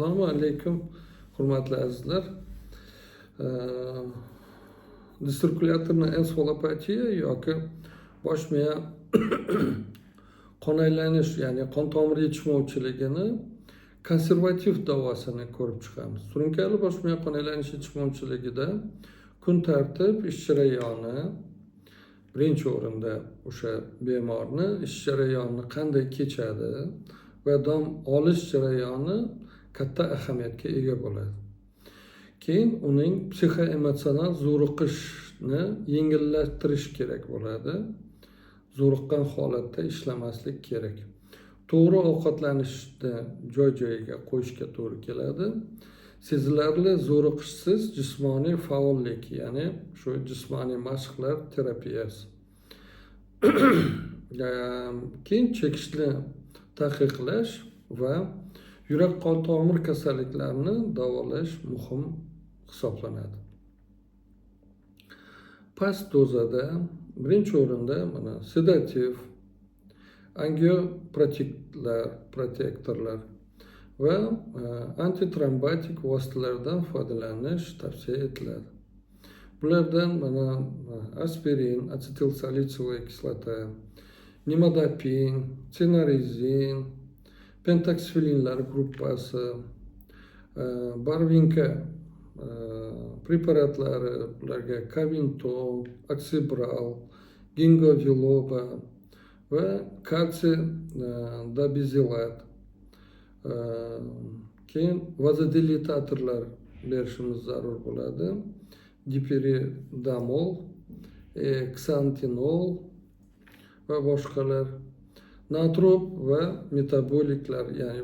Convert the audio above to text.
Assalomu alaykum, hurmatli azizlar. Disirkulyatorni ensefalopatiya yoki bosh miya qon aylanish, ya'ni qon tomiri yetishmovchiligini konservativ davosini ko'rib chiqamiz. Surunkali bosh miya qon aylanish yetishmovchiligida kun tartib ish jarayoni, birinchi o'rinda o'sha bemorni ish jarayoni qanday kechadi va dam olish jarayoni katta ahamiyatga ega bo'ladi. Keyin uning psixoemotsional zo'riqishni yengillashtirish kerak bo'ladi. Zo'riqqan holatda ishlamaslik kerak. To'g'ri ovqatlanishni joy-joyiga qo'yishga to'g'ri keladi. Sezilarli zo'riqishsiz jismoniy faollik, ya'ni shu jismoniy mashqlar terapiyasi. Keyin chekishni taqiqlash va yurak qon tomir kasalliklarini davolash muhim hisoblanadi. Past dozada birinchi o'rinda mana sedativ, angioprotektorlar va antitrombotik vositalardan foydalanish tavsiya etiladi. Bulardan mana aspirin, asetilsalitsilovая kislota, nimodapin, senarizin, pentaksifilinlar gruppasi, barvinka preparatlari, bularga kavintol, oksibral, gingoviloba va kalsiy dabizilat. Keyin vazodilatatorlar berishimiz zarur bo'ladi. Dipiridamol, ksantinol va boshqalar. Natrop va metaboliklar, ya'ni